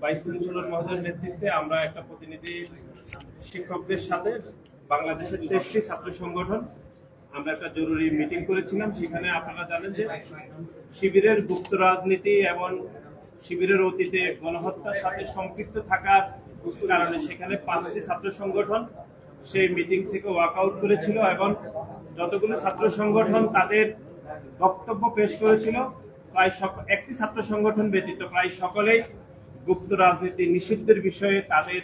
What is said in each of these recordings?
Vice chancellor মহোদয়ের নেতৃত্বে আমরা একটা প্রতিনিধি শিক্ষকদের সাথে বাংলাদেশের 23টি ছাত্র সংগঠন আমরা একটা জরুরি মিটিং করেছিলাম। সেখানে আপনারা জানেন যে শিবিরের গুপ্ত রাজনীতি এবং শিবিরের অতীতে গণহত্যার সাথে সম্পৃক্ত থাকার কারণে সেখানে 5টি ছাত্র সংগঠন সেই মিটিং থেকে ওয়াকআউট করেছিল এবং যতগুলো ছাত্র সংগঠন তাদের বক্তব্য পেশ করেছিল প্রায় একটি ছাত্র সংগঠন ব্যতীত প্রায় সকলেই গুপ্ত রাজনীতি নিষিদ্ধের বিষয়ে তাদের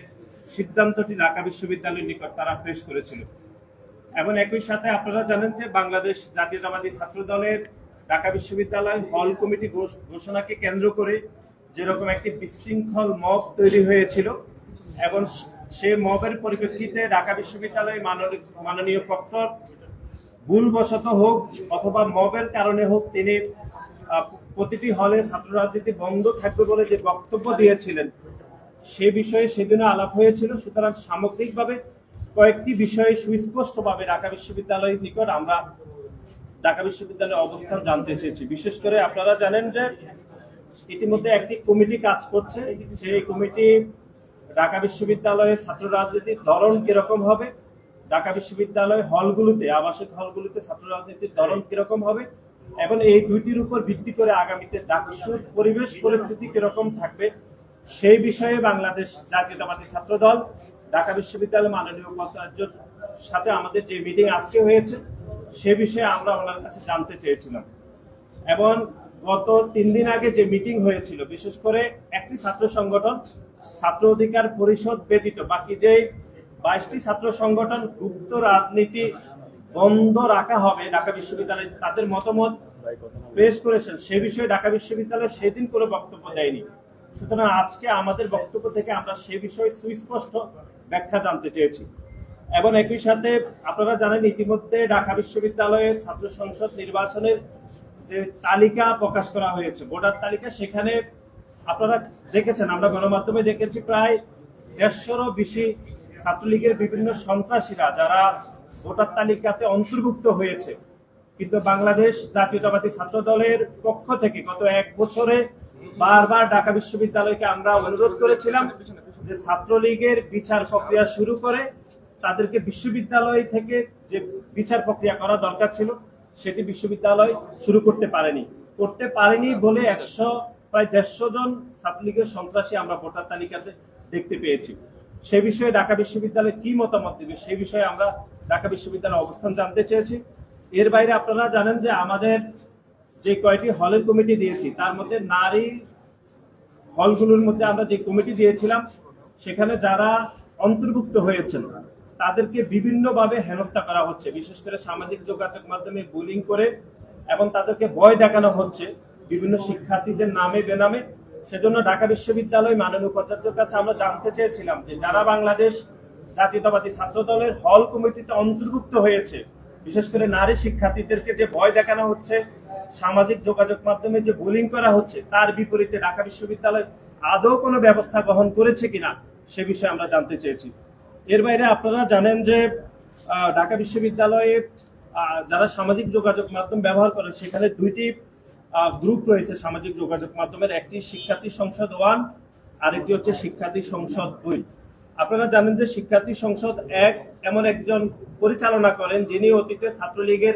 সিদ্ধান্তটি ঢাকা বিশ্ববিদ্যালয়ের নিকট তারা পেশ করেছিল। এবং একই সাথে আপনারা জানেন যে বাংলাদেশ জাতীয়তাবাদী ছাত্র দলের ঢাকা বিশ্ববিদ্যালয় হল কমিটি ঘোষণাকে কেন্দ্র করে যেরকম একটি বিশৃঙ্খল মব তৈরি হয়েছিল এবং সে মবের পরিপ্রেক্ষিতে ঢাকা বিশ্ববিদ্যালয় মাননীয় প্রক্টর ভুলবশত হোক অথবা মবের কারণে হোক তিনি প্রতিটি হলে ছাত্র রাজনীতি বন্ধ থাকবে বলে যে বক্তব্য দিয়েছিলেন সে বিষয়ে সেদিনও আলাপ হয়েছিল। সুতরাং সামগ্রিকভাবে কয়েকটি বিষয়ে সুস্পষ্টভাবে ঢাকা বিশ্ববিদ্যালয়ের নিকট আমরা ঢাকা বিশ্ববিদ্যালয়ের অবস্থান জানতে চেয়েছি। বিশেষ করে আপনারা জানেন যে ইতিমধ্যে একটি কমিটি কাজ করছে, সেই কমিটি ঢাকা বিশ্ববিদ্যালয়ের ছাত্র রাজনীতির ধরন কিরকম হবে, ঢাকা বিশ্ববিদ্যালয় হলগুলোতে আবাসিক হলগুলোতে ছাত্র রাজনীতির ধরন কিরকম হবে এবং এই দুইটির উপর ভিত্তি করে আগামীতে ডাকসুর পরিবেশ পরিস্থিতি কিরকম থাকবে সেই বিষয়ে বাংলাদেশ জাতীয়তাবাদী ছাত্র দল ঢাকা বিশ্ববিদ্যালয় মাননীয় উপাচার্যের সাথে আমাদের যে মিটিং আজকে হয়েছে সে বিষয়ে আমরা ওনার কাছে জানতে চেয়েছিলাম। এবং গত 3 দিন আগে যে মিটিং হয়েছিল বিশেষ করে একটি ছাত্র সংগঠন ছাত্র অধিকার পরিষদ ব্যতীত বাকি যে 22টি ছাত্র সংগঠন গুপ্ত রাজনীতি বন্ধ রাখা হবে ঢাকা বিশ্ববিদ্যালয়ে তাদের মতামত পেশ করেছেন সে বিষয়ে ঢাকা বিশ্ববিদ্যালয় সেদিন কোনো বক্তব্য দেয়নি। সুতরাং আজকে আমাদের বক্তব্য থেকে আমরা সে বিষয়ে সুস্পষ্ট ব্যাখ্যা জানতে চেয়েছি। এবং একই সাথে আপনারা জানেন ইতিমধ্যে ঢাকা বিশ্ববিদ্যালয়ের ছাত্র সংসদ নির্বাচনের যে তালিকা প্রকাশ করা হয়েছে ভোটার তালিকা, সেখানে আপনারা দেখেছেন আমরা গণমাধ্যমে দেখেছি প্রায় 150-এরও বেশি ছাত্রলীগের বিভিন্ন সন্ত্রাসীরা যারা ভোটার তালিকাতে অন্তর্ভুক্ত হয়েছে। কিন্তু বাংলাদেশ জাতীয়তাবাদী ছাত্র দলের পক্ষ থেকে গত 1 বছরে বারবার ঢাকা বিশ্ববিদ্যালয়কে আমরা অনুরোধ করেছিলাম যে ছাত্রলীগের বিচার প্রক্রিয়া শুরু করে তাদেরকে বিশ্ববিদ্যালয় থেকে যে বিচার প্রক্রিয়া করা দরকার ছিল সেটি বিশ্ববিদ্যালয় শুরু করতে পারেনি বলে প্রায় 150 জন ছাত্রলীগের সন্ত্রাসী আমরা ভোটার তালিকাতে দেখতে পেয়েছি। সে বিষয়ে ঢাকা বিশ্ববিদ্যালয় কি মতামত দেবে সেই বিষয়ে আমরা ঢাকা বিশ্ববিদ্যালয়ের অবস্থান জানতে চেয়েছি। এর বাইরে আপনারা জানেন যে আমাদের যে কয়টি হলের কমিটি দিয়েছি তার মধ্যে নারী হলগুলোর মধ্যে আমরা যে কমিটি দিয়েছিলাম সেখানে যারা অন্তর্ভুক্ত হয়েছেন তাদেরকে বিভিন্নভাবে হেনস্থা করা হচ্ছে, বিশেষ করে সামাজিক যোগাযোগ মাধ্যমে বুলিং করে এবং তাদেরকে ভয় দেখানো হচ্ছে বিভিন্ন শিক্ষার্থীদের নামে বেনামে। সেজন্য ঢাকা বিশ্ববিদ্যালয় মাননীয় উপাচার্যের কাছে আমরা জানতে চেয়েছিলাম যে যারা বাংলাদেশ জাতীয়তাবাদী ছাত্র দলের হল কমিটিতে অন্তর্ভুক্ত হয়েছে বিশেষ করে নারী শিক্ষার্থীদেরকে যে ভয় দেখানো হচ্ছে সামাজিক যোগাযোগ মাধ্যমে যে বুলিং করা হচ্ছে তার বিপরীতে ঢাকা বিশ্ববিদ্যালয় আদৌ কোনো ব্যবস্থা গ্রহণ করেছে কিনা সে বিষয়ে আমরা জানতে চেয়েছি। এর বাইরে আপনারা জানেন যে ঢাকা বিশ্ববিদ্যালয়ে যারা সামাজিক যোগাযোগ মাধ্যম ব্যবহার করেন সেখানে 2টি গ্রুপ রয়েছে সামাজিক যোগাযোগ মাধ্যমের, একটি শিক্ষার্থী সংসদ 1 আরেকটি হচ্ছে শিক্ষার্থী সংসদ 2। আপনারা জানেন যে শিক্ষার্থী সংসদ 1 এমন একজন পরিচালনা করেন যিনি অতীতে ছাত্রলীগের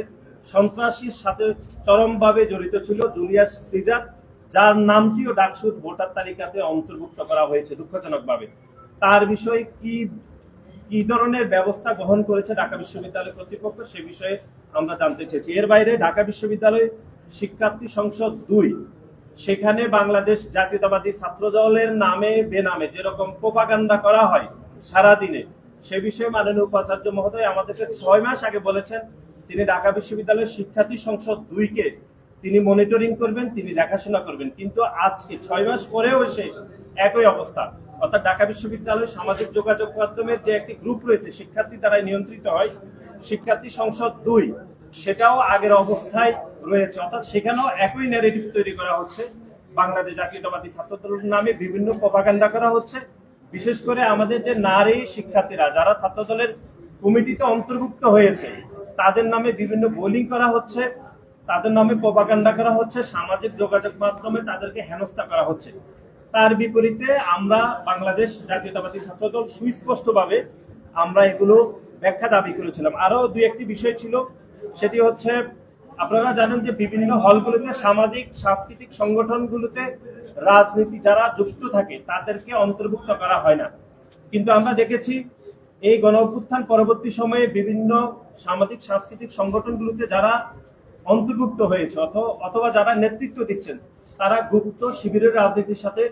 সন্ত্রাসীর সাথে চরমভাবে জড়িত ছিল, জুলিয়াস সিজার, যার নামটিও ডাকসুর ভোটার তালিকাতে অন্তর্ভুক্ত করা হয়েছে দুঃখজনকভাবে। তার বিষয়ে কি ধরনের ব্যবস্থা গ্রহণ করেছে ঢাকা বিশ্ববিদ্যালয় কর্তৃপক্ষ সে বিষয়ে আমরা জানতে চেয়েছি। এর বাইরে ঢাকা বিশ্ববিদ্যালয় শিক্ষার্থী সংসদ 2 সেখানে বাংলাদেশ জাতীয়তাবাদী ছাত্র দলের নামে বেনামে যেরকম প্রোপাগান্ডা করা হয় সারাদিনে সে বিষয়ে মাননীয় উপাচার্য মহোদয় আমাদেরকে 6 মাস আগে বলেছেন তিনি ঢাকা বিশ্ববিদ্যালয়ের শিক্ষার্থী সংসদ 2কে তিনি মনিটরিং করবেন, তিনি দেখাশোনা করবেন। কিন্তু আজকে 6 মাস পরেও এসে একই অবস্থা, অর্থাৎ ঢাকা বিশ্ববিদ্যালয় সামাজিক যোগাযোগ মাধ্যমের যে একটি গ্রুপ রয়েছে শিক্ষার্থী দ্বারাই নিয়ন্ত্রিত হয় শিক্ষার্থী সংসদ 2 সেটাও আগের অবস্থায় রয়েছে, অর্থাৎ সেখানেও একই ন্যারেটিভ তৈরি করা হচ্ছে, বাংলাদেশ জাতীয়তাবাদী ছাত্র দলের নামে বিভিন্ন প্রোপাগান্ডা করা হচ্ছে। বিশেষ করে আমাদের যে নারী শিক্ষার্থীরা যারা ছাত্র দলের কমিটিতে অন্তর্ভুক্ত হয়েছে তাদের নামে বিভিন্ন বোলিং করা হচ্ছে, তাদের নামে প্রোপাগান্ডা করা হচ্ছে, সামাজিক যোগাযোগ মাধ্যমে তাদেরকে হেনস্থা করা হচ্ছে। তার বিপরীতে আমরা বাংলাদেশ জাতীয়তাবাদী ছাত্রদল সুস্পষ্টভাবে আমরা এগুলো ব্যাখ্যা দাবি করেছিলাম। আরো দুই একটি বিষয় ছিল, সেটি হচ্ছে আপনারা জানেন যে বিভিন্ন হলগুলোতে সামাজিক সাংস্কৃতিক সংগঠনগুলোতে রাজনীতি যারা যুক্ত থাকে তাদেরকে অন্তর্ভুক্ত করা হয় না, কিন্তু আমরা দেখেছি এই গণঅভ্যুত্থান পরবর্তী সময়ে বিভিন্ন সামাজিক সাংস্কৃতিক সংগঠনগুলোতে যারা অন্তর্ভুক্ত হয়েছে অথবা যারা নেতৃত্ব দিচ্ছেন তারা গুপ্ত শিবিরের রাজনীতির সাথে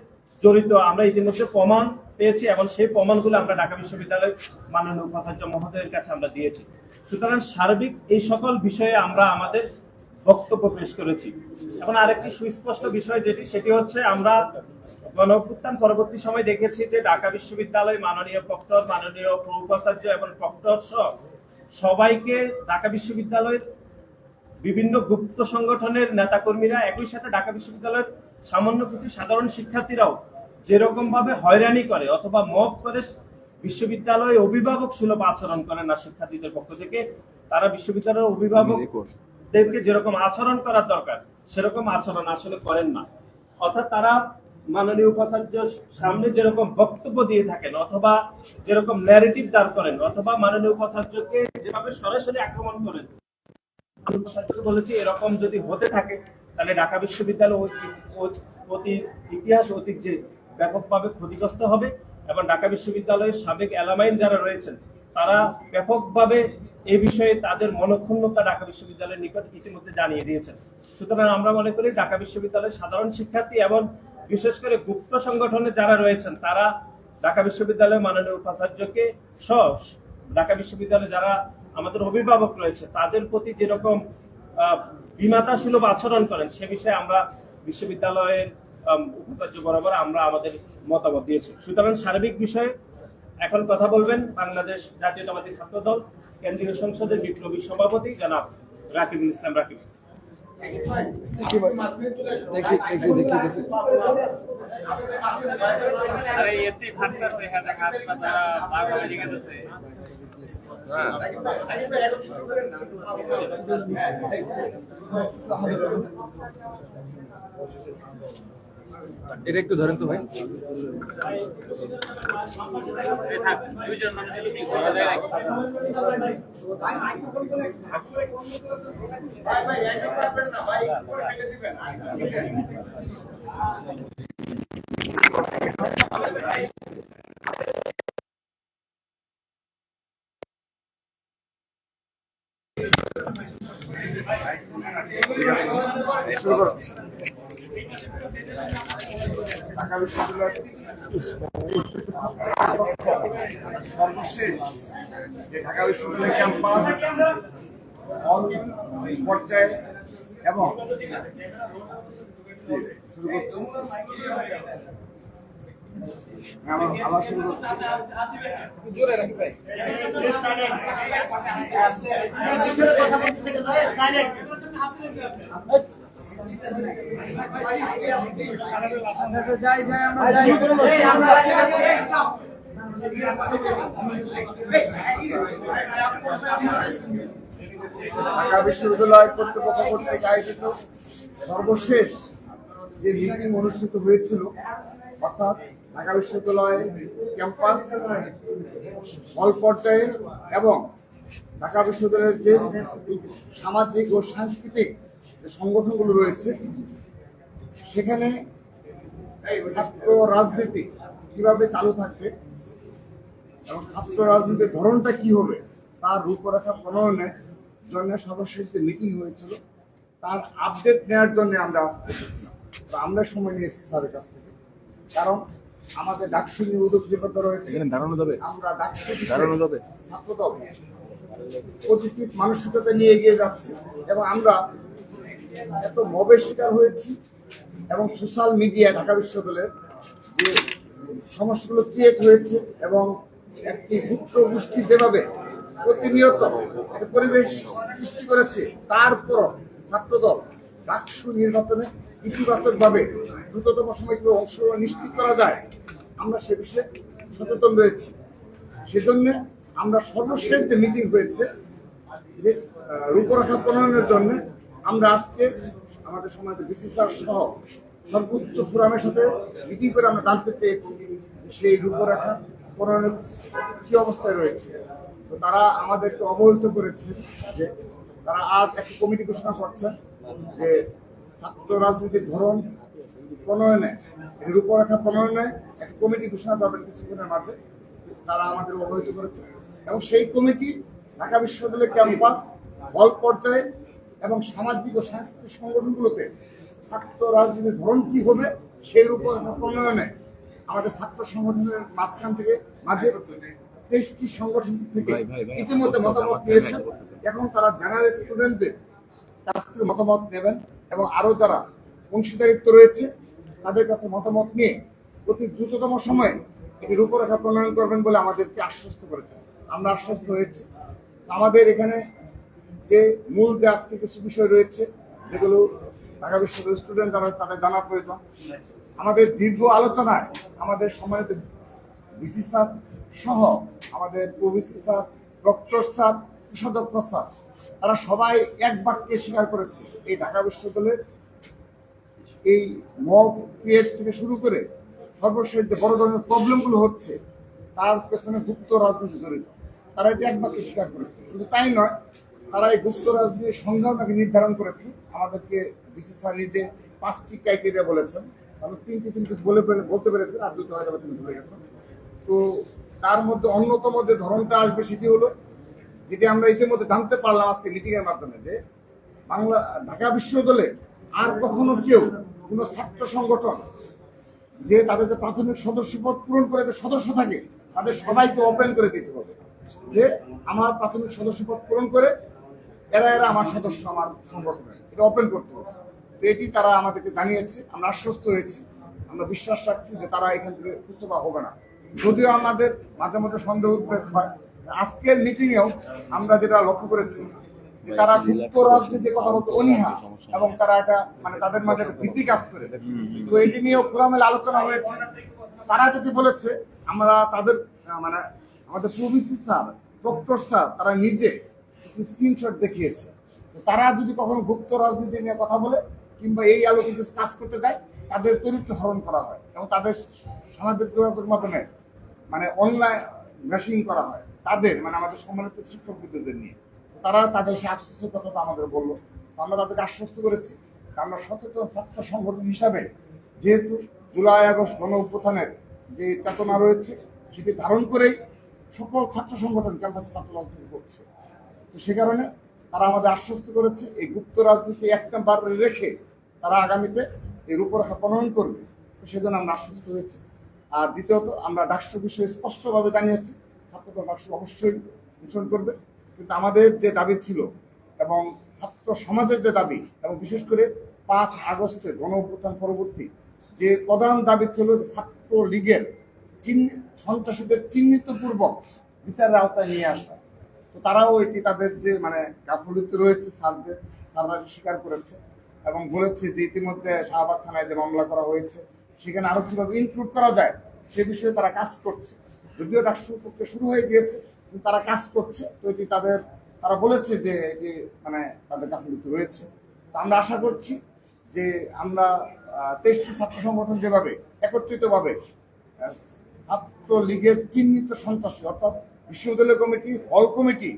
জড়িত আমরা ইতিমধ্যে প্রমাণ পেয়েছি, এবং সেই প্রমাণগুলো আমরা ঢাকা বিশ্ববিদ্যালয়ের মাননীয় উপাচার্য মহোদয়ের কাছে আমরা দিয়েছি। সুতরাং সার্বিক এই সকল বিষয়ে আমরা আমাদের বক্তব্য পেশ করেছি। এখন আরেকটি সুস্পষ্ট বিষয় সেটি হচ্ছে আমরা গণঅভ্যুত্থান পরবর্তী সময় দেখেছি যে ঢাকা বিশ্ববিদ্যালয় মাননীয় প্রক্টর, মাননীয় উপাচার্য এবং প্রক্টর সহ সবাইকে ঢাকা বিশ্ববিদ্যালয়ের বিভিন্ন গুপ্ত সংগঠনের নেতাকর্মীরা, একই সাথে ঢাকা বিশ্ববিদ্যালয়ের সামান্য কিছু সাধারণ শিক্ষার্থীরাও যেরকম ভাবে হয়রানি করে অথবা মব করে বিশ্ববিদ্যালয়ে অভিভাবক সুলভ আচরণ করে না শিক্ষার্থীদের পক্ষ থেকে, তারা বিশ্ববিদ্যালয়ের অভিভাবকদেরকে যেরকম আচরণ করার দরকার সেরকম আচরণ আসলে করেন না। অর্থাৎ তারা মাননীয় উপাচার্য সামনে যেরকম বক্তব্য দিয়ে থাকেন অথবা যেরকম ন্যারেটিভ দাঁড় করেন অথবা মাননীয় উপাচার্যকে যেভাবে সরাসরি আক্রমণ করেন, বলেছি এরকম যদি হতে থাকে তাহলে ঢাকা বিশ্ববিদ্যালয় ইতিহাস ঐতিহ্যে ব্যাপকভাবে ক্ষতিগ্রস্ত হবে, এবং ঢাকা বিশ্ববিদ্যালয়ের সাবেক অ্যালামাইন যারা রয়েছেন তারা ব্যাপকভাবে এই বিষয়ে তাদের মনক্ষুণ্ণতা ঢাকা বিশ্ববিদ্যালয়ের নিকট ইতিমধ্যে জানিয়ে দিয়েছেন। সুতরাং আমরা মনে করি ঢাকা বিশ্ববিদ্যালয়ের সাধারণ শিক্ষার্থী এবং বিশেষ করে গুপ্ত সংগঠনে যারা রয়েছেন তারা ঢাকা বিশ্ববিদ্যালয়ের মাননীয় উপাচার্যকে সহ ঢাকা বিশ্ববিদ্যালয়ে যারা আমাদের অভিভাবক রয়েছে তাদের প্রতি যেরকম বিমাতা সুলভ আচরণ করেন সে বিষয়ে আমরা বিশ্ববিদ্যালয়ের উপাচার্য বরাবর আমরা আমাদের মতামত দিয়েছি। সুতরাং সার্বিক বিষয়ে এখন কথা বলবেন বাংলাদেশ জাতীয়তাবাদী ছাত্রদল কেন্দ্রীয় সংসদের বিপ্লবী সভাপতি জনাব রাকিবুল ইসলাম রাকিব। এটা একটু ধরেন তো ভাই। ঢাকা বিশ্ববিদ্যালয়ের সর্বশেষ যে ঢাকা বিশ্ববিদ্যালয় ক্যাম্পাস হল পর্যায়ে এবং শুরু করছি আবার শুরু করছি জোরে রাখি ভাই ঢাকা বিশ্ববিদ্যালয় কর্তৃপক্ষ কর্তৃক আয়োজিত সর্বশেষ যে মিটিং অনুষ্ঠিত হয়েছিল, অর্থাৎ ঢাকা বিশ্ববিদ্যালয় ক্যাম্পাস হল পর্যায়ে এবং ঢাকা বিশ্ববিদ্যালয়ের যে সামাজিক ও সাংস্কৃতিক সংগঠনগুলো রয়েছে সেখানে ছাত্র রাজনীতি কিভাবে চালু থাকবে এবং ছাত্র রাজনীতির ধরনটা কি হবে তার রূপরেখা প্রণয়নের জন্য সর্বশেষ যে মিটিং হয়েছিল তার আপডেট নেওয়ার জন্য আমরা আসতে এসেছিলাম। তো আমরা সময় নিয়েছি স্যারের কাছ থেকে, কারণ আমাদের ডাকসু নিয়ে উদ্যোগ রয়েছে, আমরা ডাকসু ছাত্রদল পজিটিভ মানসিকতা নিয়ে এগিয়ে যাচ্ছি এবং আমরা এত মবের শিকার হয়েছি এবং সোশ্যাল মিডিয়া ঢাকা বিশ্ববিদ্যালয়ের যে সমস্যাগুলো ক্রিয়েট হয়েছে এবং একটি গুপ্ত গোষ্ঠী যেভাবে প্রতিনিয়ত পরিবেশ সৃষ্টি করেছে, তারপর ছাত্রদল ডাকসু নির্বাচনে ইতিবাচকভাবে দ্রুততম সময় অংশগ্রহণ নিশ্চিত করা যায় আমরা সে বিষয়ে সচেতন রয়েছি। সেজন্য আমরা সর্বশেষ যে মিটিং হয়েছে যে রূপরেখা প্রণয়নের জন্য আমরা আজকে আমাদের সমাজে বিসি স্যার সহ সর্বোচ্চ ফোরামের সাথে মিটিং করে আমরা জানতে চেয়েছি যে সেই রূপরেখা প্রণয়নের কি অবস্থায় রয়েছে। তো তারা আমাদেরকে অবহিত করেছে যে তারা আজ একটা কমিটি ঘোষণা করছেন যে ছাত্র রাজনীতির ধরন প্রণয়নে, রূপরেখা প্রণয়নে একটা কমিটি ঘোষণা করবেন কিছুক্ষণের মাঝে। তারা আমাদের অবহিত করেছে এবং সেই কমিটি ঢাকা বিশ্ববিদ্যালয়ের ক্যাম্পাস, হল পর্যায়ে এবং সামাজিক ও সাংস্কৃতিক সংগঠনগুলোতে ছাত্র রাজনীতির ধরন কি হবে সেই রূপরেখা প্রণয়নে আমাদের ছাত্র সংগঠনের মাঝখান থেকে মাঝে 23টি সংগঠন থেকে ইতিমধ্যে মতামত নিয়েছেন। এখন তারা জেনারেল স্টুডেন্টদের কাছ থেকে মতামত নেবেন এবং আরো যারা অংশীদারিত্ব রয়েছে তাদের কাছে মতামত নিয়ে অতি দ্রুততম সময়ে এটি রূপরেখা প্রণয়ন করবেন বলে আমাদেরকে আশ্বস্ত করেছে। আমরা আশ্বস্ত হয়েছি। আমাদের এখানে যে মূল যে আজকে কিছু বিষয় রয়েছে যেগুলো ঢাকা বিশ্ববিদ্যালয়ের স্টুডেন্ট যারা তাদের জানা প্রয়োজন। আমাদের দীর্ঘ আলোচনায় আমাদের সম্মানিত ভিসি স্যার সহ আমাদের প্রভিসি স্যার, ডক্টর স্যার, কোষাধ্যক্ষ স্যার তারা সবাই এক বাক্যে স্বীকার করেছে এই ঢাকা বিশ্ববিদ্যালয়ের এই মব ক্রিয়েট থেকে শুরু করে সর্বশেষ যে বড় ধরনের প্রবলেমগুলো হচ্ছে তার পেছনে গুপ্ত রাজনীতি জড়িত। তারা এটি এক বাক্যে স্বীকার করেছে। শুধু তাই নয়, তারা এই গুপ্ত রাজনীতির সংজ্ঞাও নাকি নির্ধারণ করেছে। আমাদেরকে ভিসি স্যার নিজে 5টি ক্রাইটেরিয়া বলেছেন, আমি 3টি বলতে পেরেছেন, আর 2টো হয়তো তিনি ভুলে গেছেন। তো তার মধ্যে অন্যতম যে ধরনটা আসবে সেটি হলো যেটি আমরা ইতিমধ্যে জানতে পারলাম আজকে মিটিং এর মাধ্যমে, যে ঢাকা বিশ্ববিদ্যালয়ে আর কখনো কেউ কোনো ছাত্র সংগঠন যে তাদের যে প্রাথমিক সদস্যপদ পূরণ করে যে সদস্য থাকে তাদের সবাইকে ওপেন করে দিতে হবে যে আমার প্রাথমিক সদস্যপদ পূরণ করে এরা আমার সদস্য, আমার সংগঠনের, এটা ওপেন করতে হবে। তো এটি তারা আমাদেরকে জানিয়েছে। আমরা আশ্বস্ত হয়েছি, আমরা বিশ্বাস রাখছি যে তারা এখান থেকে সুস্থবা হবে না। যদিও আমাদের মাঝে মাঝে সন্দেহ উদ্বেগ হয়। আজকের মিটিংয়েও আমরা যেটা লক্ষ্য করেছি যে তারা গুপ্ত রাজনীতির কথা বলতে অনীহা এবং তারা এটা মানে তাদের মাঝে ভীতি কাজ করে। তো এটি নিয়েও খোলামেলা আলোচনা হয়েছে। তারা যেটি বলেছে আমরা তাদের মানে আমাদের প্রভিসি স্যার, ডক্টর স্যার তারা নিজে কিছু স্ক্রিনশট দেখিয়েছে। তারা যদি কখনো গুপ্ত রাজনীতি নিয়ে কথা বলে কিংবা এই আলোকে কিছু কাজ করতে যায় তাদের চরিত্র হরণ করা হয় এবং তাদের সামাজিক যোগাযোগ মাধ্যমে মানে অনলাইন ম্যাশিং করা হয় তাদের মানে আমাদের সম্মানিত শিক্ষক বিদ্যাদের নিয়ে। তারা তাদের সে আফসোসের কথা তো আমাদের বললো। আমরা তাদেরকে আশ্বস্ত করেছি আমরা সচেতন ছাত্র সংগঠন হিসাবে যেহেতু জুলাই আগস্ট গণ অভ্যুত্থানের যে চেতনা রয়েছে সেটি ধারণ করেই সকল ছাত্র সংগঠন ক্যাম্পাসে ছাত্র রাজনীতি করছে। তো সে কারণে তারা আমাদের আশ্বস্ত করেছে এই গুপ্ত রাজনীতি একটা বার রেখে তারা আগামীতে এই রূপরেখা প্রণয়ন করবে। তো সেজন্য আমরা আশ্বস্ত হয়েছি। আর দ্বিতীয়ত আমরা ডাকসু বিষয়ে স্পষ্টভাবে জানিয়েছি ছাত্রদল ডাকসু অবশ্যই ঘোষণা করবে। কিন্তু আমাদের যে দাবি ছিল এবং ছাত্র সমাজের যে দাবি এবং বিশেষ করে 5 আগস্টের গণ অভ্যুত্থান পরবর্তী যে প্রধান দাবি ছিল যে ছাত্র লীগের সন্ত্রাসীদের চিহ্নিত পূর্বক বিচারের আওতায় নিয়ে আসা। তো তারাও এটি তাদের যে মানে গাফিলতি রয়েছে সাররা স্বীকার করেছে এবং বলেছে যে ইতিমধ্যে শাহবাগ থানায় যে মামলা করা হয়েছে সেখানে আরো কিভাবে ইনক্লুড করা যায় সে বিষয়ে তারা কাজ করছে। যদিও ডাকসু প্রক্রিয়া শুরু হয়ে গিয়েছে কিন্তু তারা কাজ করছে। তো এটি তারা বলেছে যে এটি মানে তাদের গাফিলতি রয়েছে। তো আমরা আশা করছি যে আমরা 23টি ছাত্র সংগঠন যেভাবে একত্রিতভাবে ছাত্র লীগের চিহ্নিত সন্ত্রাসী অর্থাৎ বিশ্ববিদ্যালয় কমিটি, হল কমিটি,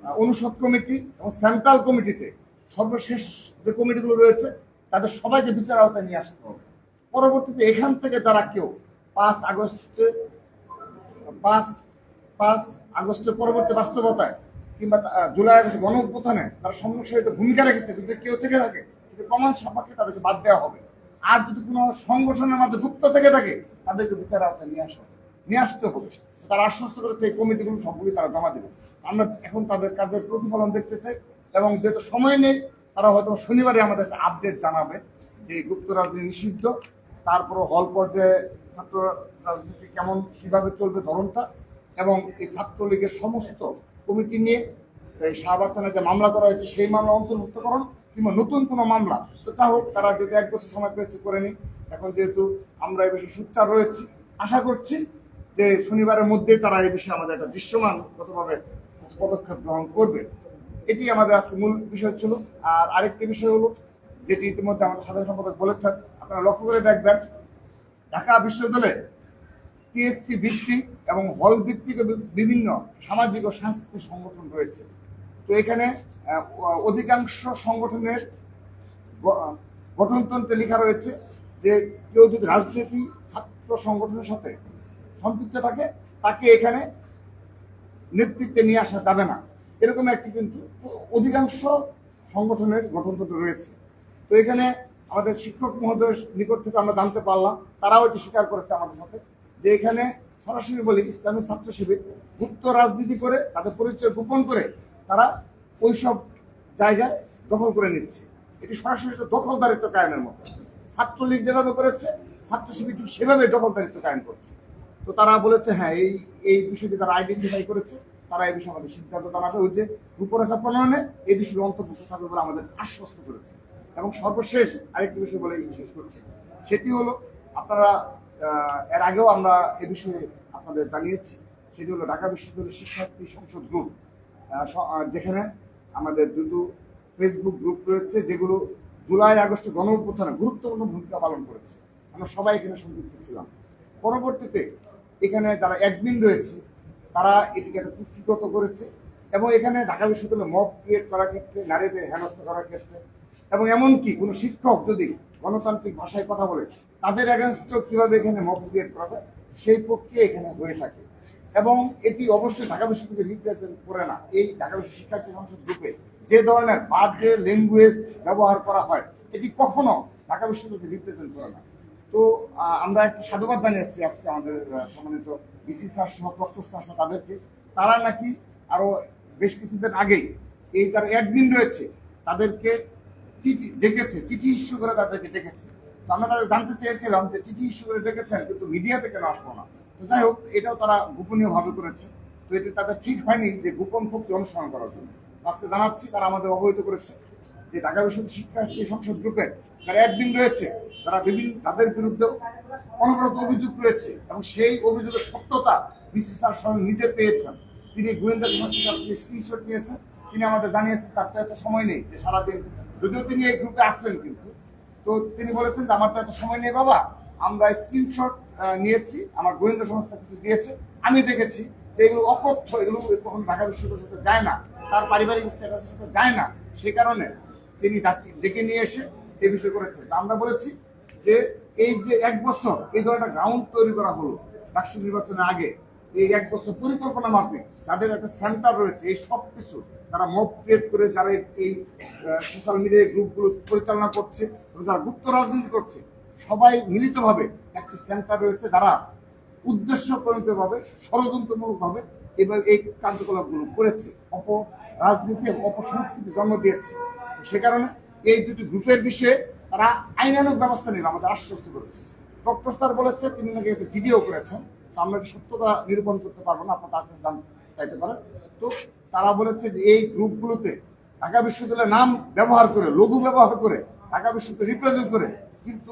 অনুষদ কমিটি এবং সেন্ট্রাল কমিটিতে সর্বশেষ যে কমিটিগুলো রয়েছে তাদের সবাইকে বিচার আওতায় নিয়ে আসতে হবে। পরবর্তীতে এখান থেকে যারা কেউ 5 আগস্টের পরবর্তী বাস্তবতায় কিংবা জুলাই আগস্ট গণ অভ্যুত্থানে তারা সমস্যায় ভূমিকা রেখেছে যদি কেউ থেকে থাকে প্রমাণ সাপেক্ষে তাদেরকে বাদ দেওয়া হবে। আর যদি কোনো সংগঠনের মাঝে গুপ্ত থেকে থাকে তাদেরকে বিচার আওতায় নিয়ে আসতে হবে। তারা আশ্বস্ত করেছে এই কমিটিগুলো সবগুলি তারা জমা দেবে। আমরা এখন তাদের কাজের প্রতিফলন দেখতে চাই এবং যেহেতু সময় নেই তারা হয়তো শনিবারে আমাদের আপডেট জানাবে যে গুপ্ত রাজনীতি নিষিদ্ধ, তারপরে হল পর্যায়ে ছাত্র রাজনীতি কেমন কিভাবে চলবে ধরনটা এবং এই ছাত্রলীগের সমস্ত কমিটি নিয়ে এই শাহবাগ থানায় যে মামলা করা হয়েছে সেই মামলা অন্তর্ভুক্তকরণ কিংবা নতুন কোনো মামলা তো তা হোক তারা যদি 1 বছর সময় পেয়েছে করে নি। এখন যেহেতু আমরা এই বিষয়ে সোচ্চার রয়েছি আশা করছি যে শনিবারের মধ্যেই তারা এই বিষয়ে আমাদের একটা দৃশ্যমানগতভাবে পদক্ষেপ গ্রহণ করবে। এটি আমাদের আজকে মূল বিষয় ছিল। আর আরেকটি বিষয় হলো যেটি ইতিমধ্যে আমাদের সাধারণ সম্পাদক বলেছেন আপনারা লক্ষ্য করে দেখবেন ঢাকা বিশ্ববিদ্যালয়ে টিএসসি ভিত্তিক এবং হল ভিত্তিক বিভিন্ন সামাজিক ও সাংস্কৃতিক সংগঠন রয়েছে। তো এখানে অধিকাংশ সংগঠনের গঠনতন্ত্রে লেখা রয়েছে যে কেউ যদি রাজনীতি ছাত্র সংগঠনের সাথে সম্পৃক্ত থাকে তাকে এখানে নেতৃত্বে নিয়ে আসা যাবে না, এরকম একটি কিন্তু অধিকাংশ সংগঠনের গঠনতন্ত্র রয়েছে। তো এখানে আমাদের শিক্ষক মহোদয়ের নিকট থেকে আমরা জানতে পারলাম, তারাও এটি স্বীকার করেছে আমাদের সাথে, যে এখানে সরাসরি বলি ইসলামী ছাত্র শিবির গুপ্ত রাজনীতি করে তাদের পরিচয় গোপন করে তারা ওইসব জায়গায় দখল করে নিচ্ছে। এটি সরাসরি একটা দখলদারিত্ব কায়েমের মতো। ছাত্রলীগ যেভাবে করেছে ছাত্র শিবির ঠিক সেভাবে দখলদারিত্ব কায়েম করছে। তো তারা বলেছে হ্যাঁ এই বিষয়টি তারা আইডেন্টিফাই করেছে, তারা এই বিষয়ে আমাদের সিদ্ধান্ত জানাবে, ওই যে রূপরেখা প্রণয়নে এই বিষয়ে অন্তর্ভুক্ত থাকবে বলে আমাদের আশ্বস্ত করেছে। এবং সর্বশেষ আরেকটি বিষয় বলে শেষ করছি, সেটি হলো আপনারা এর আগেও আমরা এ বিষয়ে আপনাদের জানিয়েছি, সেটি হলো ঢাকা বিশ্ববিদ্যালয়ের শিক্ষার্থী সংসদ গ্রুপ, যেখানে আমাদের দুটো ফেসবুক গ্রুপ রয়েছে যেগুলো জুলাই আগস্টে গণঅভ্যুত্থানে গুরুত্বপূর্ণ ভূমিকা পালন করেছে। আমরা সবাই এখানে সম্পৃক্ত ছিলাম। পরবর্তীতে এখানে যারা অ্যাডমিন রয়েছে তারা এটিকে একটা কুক্ষিগত করেছে এবং এখানে ঢাকা বিশ্ববিদ্যালয়ে মব ক্রিয়েট করার ক্ষেত্রে, নারীদের হেনস্থা করার ক্ষেত্রে, এবং এমনকি কোনো শিক্ষক যদি গণতান্ত্রিক ভাষায় কথা বলে তাদের এগেনস্টও কিভাবে এখানে মব ক্রিয়েট করা যায় সেই প্রক্রিয়া এখানে হয়ে থাকে। এবং এটি অবশ্যই ঢাকা বিশ্ববিদ্যালয় রিপ্রেজেন্ট করে না। এই ঢাকা বিশ্ব শিক্ষার্থী সংসদ গ্রুপে যে ধরনের বাজে ল্যাঙ্গুয়েজ ব্যবহার করা হয় এটি কখনো ঢাকা বিশ্ববিদ্যালয় রিপ্রেজেন্ট করে না। তো আমরা একটু সাধুবাদ জানিয়েছি আজকে আমাদের সম্মানিত বিসি স্যার সহ প্রক্টর স্যার সহ তাদেরকে। তারা নাকি আরো বেশ কিছুদিন আগেই এই যারা অ্যাডমিন রয়েছে তাদেরকে চিঠি ডেকেছে, চিঠি ইস্যু করে তাদেরকে ডেকেছে। তো আমরা তাদের জানতে চেয়েছিলাম যে চিঠি ইস্যু করে ডেকেছেন কিন্তু মিডিয়াতে কেন আসবো না। তো যাই হোক, এটাও তারা গোপনীয় ভাবে করেছে। তো এটি তাদের ঠিক হয়নি যে গোপন প্রক্রিয়া অনুসরণ করার জন্য। আজকে জানাচ্ছি তারা আমাদের অবহিত করেছে যে ঢাকা বিশ্ববিদ্যালয় শিক্ষার্থী সংসদ গ্রুপের যারা অ্যাডমিন রয়েছে তারা বিভিন্ন তাদের বিরুদ্ধে অনবরত অভিযোগ রয়েছে এবং সেই অভিযোগের সত্যতা বিসি স্যার স্বয়ং নিজে পেয়েছেন। তিনি গোয়েন্দা সংস্থার কাছ থেকে স্ক্রিনশট নিয়েছেন। তিনি আমাদের জানিয়েছেন তার তো এত সময় নেই যে সারাদিন, যদিও তিনি এই গ্রুপে আসছেন কিন্তু, তো তিনি বলেছেন যে আমার তো এত সময় নেই বাবা, আমরা স্ক্রিনশট নিয়েছি, আমার গোয়েন্দা সংস্থা কিছু দিয়েছে, আমি দেখেছি যে এগুলো অকথ্য, এগুলো কখন ঢাকা বিশ্ববিদ্যালয়ের সাথে যায় না, তার পারিবারিক স্ট্যাটাসের সাথে যায় না, সেই কারণে তিনি ডেকে নিয়ে এসে এই বিষয় করেছেন। আমরা বলেছি যে এই যে 1 বছর এই ধরনের গ্রাউন্ড তৈরি করা হলো রাষ্ট্র নির্বাচনের আগে, এই 1 বছর পরিকল্পনা মাফিক যাদের একটা সেন্টার রয়েছে এই সব কিছু তারা মব ক্রিয়েট করে যারা এই সোশ্যাল মিডিয়া গ্রুপগুলো পরিচালনা করছে, যারা গুপ্ত রাজনীতি করছে, সবাই মিলিতভাবে একটি সেন্টার রয়েছে যারা উদ্দেশ্য প্রণীতভাবে ষড়যন্ত্রমূলকভাবে এবার এই কার্যকলাপগুলো করেছে, অপরাজনীতি এবং অপসংস্কৃতি জন্ম দিয়েছে। সে কারণে এই দুটি গ্রুপের বিষয়ে তারা আইনানুগ ব্যবস্থা নিয়ে আমাদের আশ্বস্ত করেছে। ডক্টর স্যার বলেছে তিনি নাকি একটা জিডিও করেছেন, তো আমরা সত্যতা নিরূপণ করতে পারবো না, আপনার তার কাছে চাইতে পারেন। তো তারা বলেছে যে এই গ্রুপগুলোতে ঢাকা বিশ্ববিদ্যালয়ের নাম ব্যবহার করে, লঘু ব্যবহার করে, ঢাকা বিশ্ববিদ্যালয় রিপ্রেজেন্ট করে কিন্তু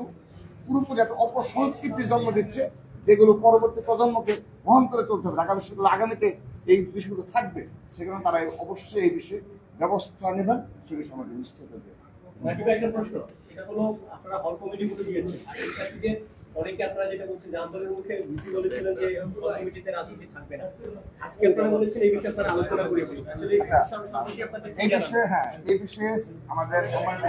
পুরোপুরি একটা অপসংস্কৃতির জন্ম দিচ্ছে, যেগুলো পরবর্তী প্রজন্মকে বহন করে চলতে হবে। ঢাকা বিশ্ববিদ্যালয় আগামীতে এই বিষয়গুলো থাকবে, সেখানে তারা অবশ্যই এই বিষয়ে ব্যবস্থা নেবেন, সে বিষয়ে আমাদের নিশ্চিত দিয়েছে। একটা প্রশ্ন, এটা হলো আপনারা হল কমিটিগুলো দিয়েছেন, আর এটা থেকে অনেকে আপনারা যেটা বলছেন যে আন্দোলনের মুখে ভিসি বলেছিলেন যে হল কমিটিতে রাজনীতি থাকবে না, আজকে আপনারা বলেছেন এই বিষয়ে আপনারা আলোচনা করেছেন, আসলে এই বিষয়ে হ্যাঁ, এই বিষয়ে আমাদের সম্মানিত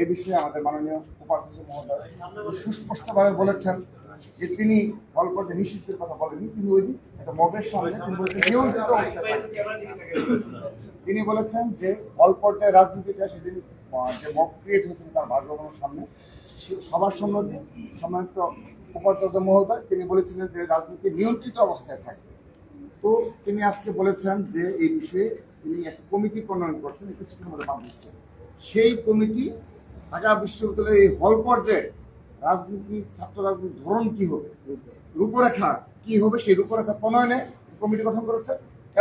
এই বিষয়ে আমাদের মাননীয় উপাধ্যক্ষ মহোদয় সুস্পষ্টভাবে বলেছেন যে তিনি হল পর্যায়ে নিষিদ্ধের কথা বলেননি, তিনি ওই দিন একটা মবের সামনে তিনি বলেছেন নিয়ন্ত্রিত অবস্থায় তিনি বলেছেন যে হল পর্যায়ে রাজনীতিটা সেদিন যে মব ক্রিয়েট হয়েছিল তার বাসভবনের সামনে সবার সম্মতি সম্মানিত উপাধ্যক্ষ মহোদয় তিনি বলেছিলেন যে রাজনীতি নিয়ন্ত্রিত অবস্থায় থাকবে। তো তিনি আজকে বলেছেন যে এই বিষয়ে তিনি একটা কমিটি প্রণয়ন করছেন, কিছুক্ষণের মধ্যে পাবলিশ করবেন। সেই কমিটি ঢাকা বিশ্ববিদ্যালয়ের এই হল পর্যায়ে রাজনীতি, ছাত্র রাজনীতির ধরন কি হবে, রূপরেখা কি হবে, সেই রূপরেখা প্রণয়নে কমিটি গঠন করেছে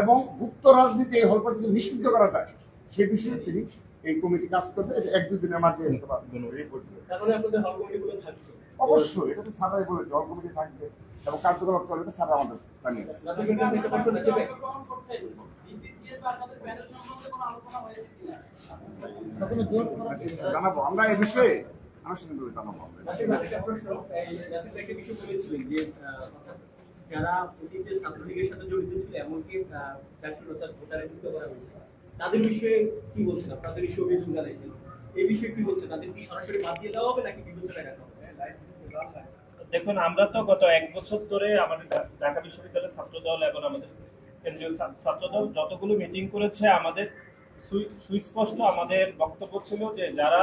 এবং গুপ্ত রাজনীতি এই হল পর্যায়ে নিষিদ্ধ করা যায় সে বিষয়ে তিনি এই কমিটি কাজ করবে। এটা 1-2 দিনের মাঝে রিপোর্ট দেবে। অবশ্যই এটা তো স্যারাই বলেছে হল কমিটি থাকবে এবং কার্যকলাপ করবে, এটা স্যার আমাদের জানিয়েছে। জানাবো আমরা এই বিষয়ে আনুষ্ঠানিকভাবে জানানো হবে। আসলে একটা প্রশ্ন, এই নাসির ভাই একটা বিষয় বলেছিলেন যে যারা অতীতে ছাত্রলীগের সাথে জড়িত ছিল এমনকি ব্যবসায়ী ভোটারে যুক্ত করা হয়েছে, তাদের বিষয়ে কি বলছেন? আপনাদের এই অভিযোগ জানাইছেন, এই বিষয়ে কি বলছেন? তাদের কি সরাসরি বাদ দিয়ে দেওয়া হবে নাকি বিবেচনা রাখা হবে? দেখুন, আমরা তো গত 1 বছর ধরে আমাদের ঢাকা বিশ্ববিদ্যালয়ের ছাত্র দল এবং আমাদের কেন্দ্রীয় ছাত্র দল যতগুলো মিটিং করেছে, আমাদের সুস্পষ্ট আমাদের বক্তব্য ছিল যে যারা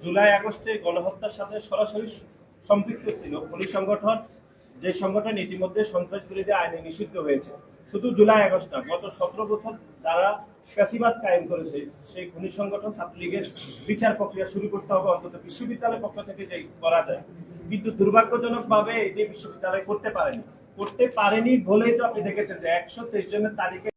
জুলাই আগস্টে গণহত্যার সাথে সরাসরি সম্পৃক্ত ছিল, খনি সংগঠন, যে সংগঠন ইতিমধ্যে সন্ত্রাস বিরোধী আইনে নিষিদ্ধ হয়েছে, শুধু জুলাই আগস্ট না, গত 17 বছর যারা ফ্যাসিবাদ কায়েম করেছে, সেই খনি সংগঠন ছাত্রলীগের বিচার প্রক্রিয়া শুরু করতে হবে, অন্তত বিশ্ববিদ্যালয়ের পক্ষ থেকে যে করা যায়। কিন্তু দুর্ভাগ্যজনক ভাবে এটি বিশ্ববিদ্যালয় করতে পারেনি বলেই তো আপনি দেখেছেন যে 123 জনের তালিকায়